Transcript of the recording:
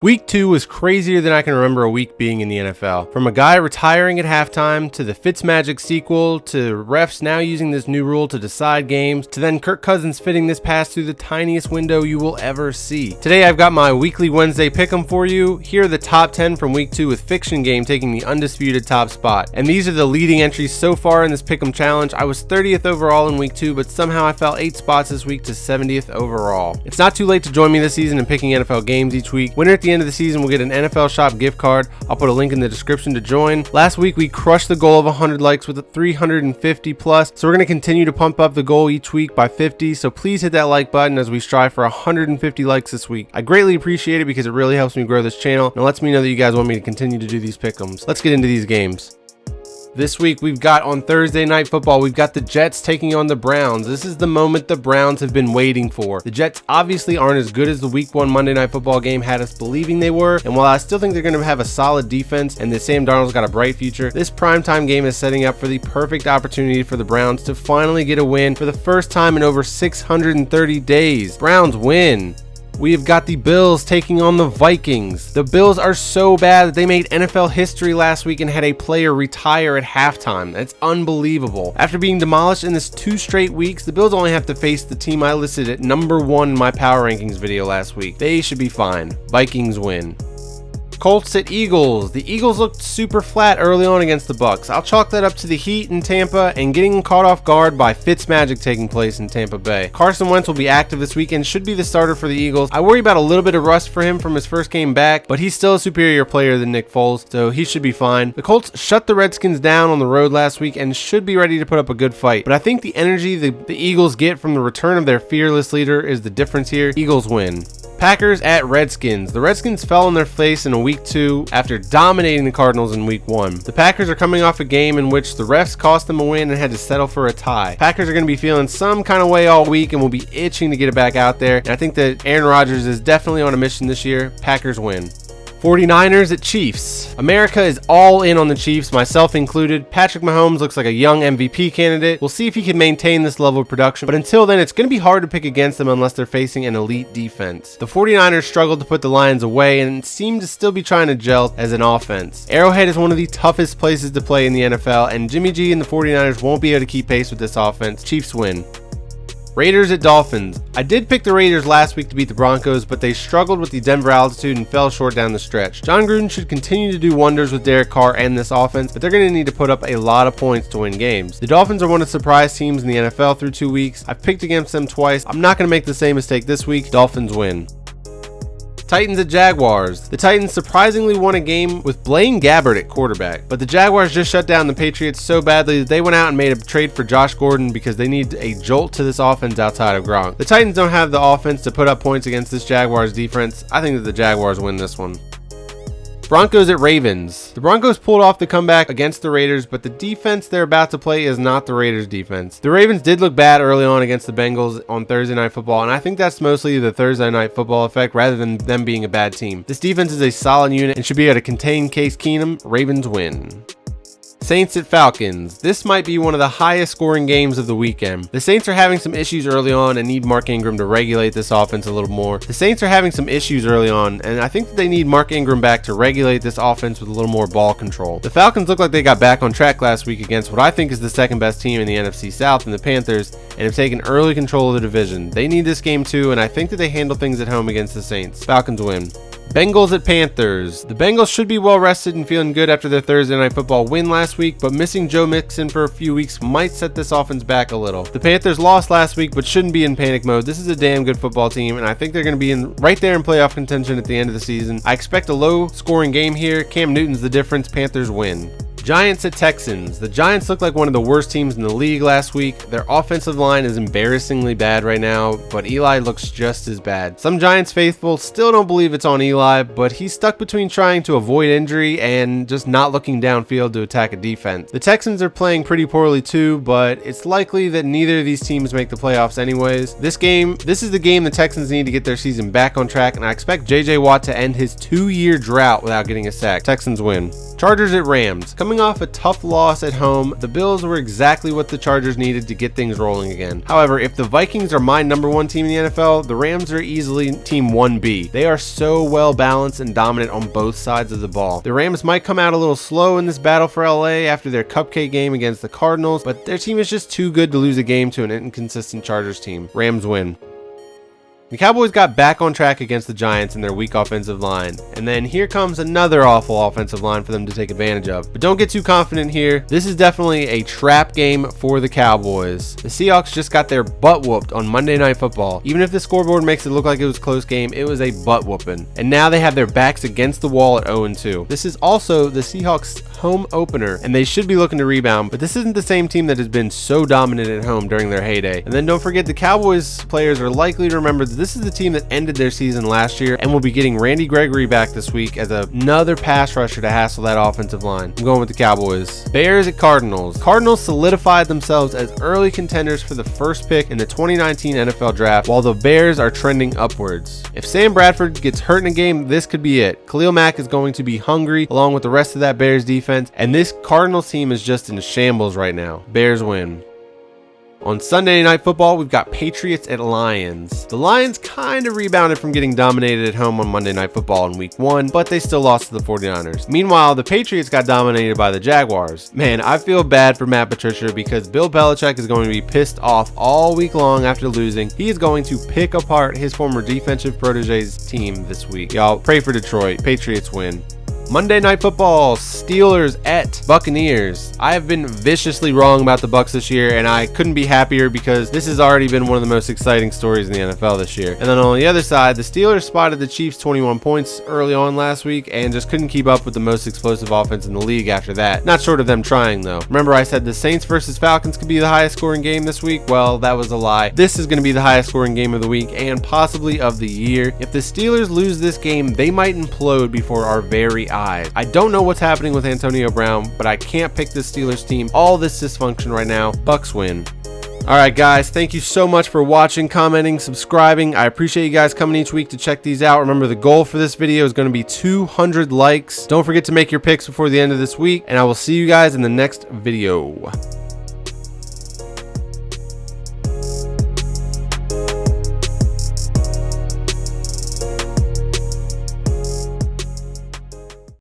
Week 2 was crazier than I can remember a week being in the NFL. From a guy retiring at halftime, to the Fitzmagic sequel, to refs now using this new rule to decide games, to then Kirk Cousins fitting this pass through the tiniest window you will ever see. Today I've got my weekly Wednesday pick'em for you. Here are the top 10 from week 2 with Fiction Game taking the undisputed top spot. And these are the leading entries so far in this pick'em challenge. I was 30th overall in week 2, but somehow I fell 8 spots this week to 70th overall. It's not too late to join me this season in picking NFL games each week. Winner at the end of the season will get an NFL Shop gift card. I'll put a link in the description to join. Last week we crushed the goal of 100 likes with a 350 plus, so we're going to continue to pump up the goal each week by 50, so please hit that like button as we strive for 150 likes this week. I greatly appreciate it because it really helps me grow this channel and lets me know that you guys want me to continue to do these pick'ems. Let's get into these games. This week we've got on Thursday Night Football, we've got the Jets taking on the Browns. This is the moment the Browns have been waiting for. The Jets obviously aren't as good as the week 1 Monday Night Football game had us believing they were, and while I still think they're going to have a solid defense and that Sam Darnold's got a bright future, this primetime game is setting up for the perfect opportunity for the Browns to finally get a win for the first time in over 630 days. Browns win. We have got the Bills taking on the Vikings. The Bills are so bad that they made NFL history last week and had a player retire at halftime. That's unbelievable. After being demolished in this 2 straight weeks, the Bills only have to face the team I listed at number 1 in my power rankings video last week. They should be fine. Vikings win. Colts at Eagles. The Eagles looked super flat early on against the Bucs. I'll chalk that up to the heat in Tampa and getting caught off guard by Fitzmagic taking place in Tampa Bay. Carson Wentz will be active this week and should be the starter for the Eagles. I worry about a little bit of rust for him from his first game back, but he's still a superior player than Nick Foles, so he should be fine. The Colts shut the Redskins down on the road last week and should be ready to put up a good fight, but I think the energy the Eagles get from the return of their fearless leader is the difference here. Eagles win. Packers at Redskins. The Redskins fell on their face in week 2 after dominating the Cardinals in week 1. The Packers are coming off a game in which the refs cost them a win and had to settle for a tie. Packers are going to be feeling some kind of way all week and will be itching to get it back out there. And I think that Aaron Rodgers is definitely on a mission this year. Packers win. 49ers at Chiefs. America is all in on the Chiefs, myself included. Patrick Mahomes looks like a young MVP candidate. We'll see if he can maintain this level of production, but until then, it's going to be hard to pick against them unless they're facing an elite defense. The 49ers struggled to put the Lions away and seem to still be trying to gel as an offense. Arrowhead is one of the toughest places to play in the NFL, and Jimmy G and the 49ers won't be able to keep pace with this offense. Chiefs win. Raiders at Dolphins. I did pick the Raiders last week to beat the Broncos, but they struggled with the Denver altitude and fell short down the stretch. John Gruden should continue to do wonders with Derek Carr and this offense, but they're going to need to put up a lot of points to win games. The Dolphins are one of the surprise teams in the NFL through 2 weeks. I've picked against them twice. I'm not going to make the same mistake this week. Dolphins win. Titans at Jaguars. The Titans surprisingly won a game with Blaine Gabbert at quarterback, but the Jaguars just shut down the Patriots so badly that they went out and made a trade for Josh Gordon because they need a jolt to this offense outside of Gronk. The Titans don't have the offense to put up points against this Jaguars defense. I think that the Jaguars win this one. Broncos at Ravens. The Broncos pulled off the comeback against the Raiders, but the defense they're about to play is not the Raiders defense. The Ravens did look bad early on against the Bengals on Thursday Night Football, and I think that's mostly the Thursday Night Football effect rather than them being a bad team. This defense is a solid unit and should be able to contain Case Keenum. Ravens win. Saints at Falcons. This might be one of the highest scoring games of the weekend. The Saints are having some issues early on and need Mark Ingram to regulate this offense a little more. The Saints are having some issues early on, and I think that they need Mark Ingram back to regulate this offense with a little more ball control. The Falcons look like they got back on track last week against what I think is the second best team in the NFC South in the Panthers and have taken early control of the division. They need this game too, and I think that they handle things at home against the Saints. Falcons win. Bengals at Panthers. The Bengals should be well rested and feeling good after their Thursday Night Football win last week, but missing Joe Mixon for a few weeks might set this offense back a little. The Panthers lost last week but shouldn't be in panic mode. This is a damn good football team, and I think they're going to be right there in playoff contention at the end of the season. I expect a low scoring game here. Cam Newton's the difference. Panthers win. Giants at Texans. The Giants look like one of the worst teams in the league last week. Their offensive line is embarrassingly bad right now, but Eli looks just as bad. Some Giants faithful still don't believe it's on Eli, but he's stuck between trying to avoid injury and just not looking downfield to attack a defense. The Texans are playing pretty poorly too, but it's likely that neither of these teams make the playoffs anyways. This is the game the Texans need to get their season back on track, and I expect JJ Watt to end his 2-year drought without getting a sack. Texans win. Chargers at Rams. Coming off a tough loss at home, the Bills were exactly what the Chargers needed to get things rolling again. However, if the Vikings are my number one team in the NFL, the Rams are easily team 1B. They are so well balanced and dominant on both sides of the ball. The Rams might come out a little slow in this battle for LA after their cupcake game against the Cardinals, but their team is just too good to lose a game to an inconsistent Chargers team. Rams win. The Cowboys got back on track against the Giants in their weak offensive line, and then here comes another awful offensive line for them to take advantage of. But don't get too confident here. This is definitely a trap game for the Cowboys. The Seahawks just got their butt whooped on Monday Night Football. Even if the scoreboard makes it look like it was a close game, it was a butt whooping. And now they have their backs against the wall at 0-2. This is also the Seahawks' home opener, and they should be looking to rebound, but this isn't the same team that has been so dominant at home during their heyday. And then don't forget, the Cowboys players are likely to remember that this is the team that ended their season last year and will be getting Randy Gregory back this week as another pass rusher to hassle that offensive line. I'm going with the Cowboys. Bears at Cardinals. Cardinals solidified themselves as early contenders for the first pick in the 2019 NFL Draft, while the Bears are trending upwards. If Sam Bradford gets hurt in a game, this could be it. Khalil Mack is going to be hungry along with the rest of that Bears defense, and this Cardinals team is just in shambles right now. Bears win. On Sunday Night Football, we've got Patriots at Lions. The Lions kind of rebounded from getting dominated at home on Monday Night Football in Week 1, but they still lost to the 49ers. Meanwhile, the Patriots got dominated by the Jaguars. Man, I feel bad for Matt Patricia because Bill Belichick is going to be pissed off all week long after losing. He is going to pick apart his former defensive protege's team this week. Y'all pray for Detroit. Patriots win. Monday Night Football, Steelers at Buccaneers. I have been viciously wrong about the Bucs this year, and I couldn't be happier because this has already been one of the most exciting stories in the NFL this year. And then on the other side, the Steelers spotted the Chiefs 21 points early on last week and just couldn't keep up with the most explosive offense in the league after that. Not short of them trying though. Remember I said the Saints versus Falcons could be the highest scoring game this week? Well, that was a lie. This is going to be the highest scoring game of the week and possibly of the year. If the Steelers lose this game, they might implode before our very eyes. I don't know what's happening with Antonio Brown, but I can't pick this Steelers team. All this dysfunction right now. Bucs win. Alright guys, thank you so much for watching, commenting, subscribing. I appreciate you guys coming each week to check these out. Remember, the goal for this video is going to be 200 likes. Don't forget to make your picks before the end of this week, and I will see you guys in the next video.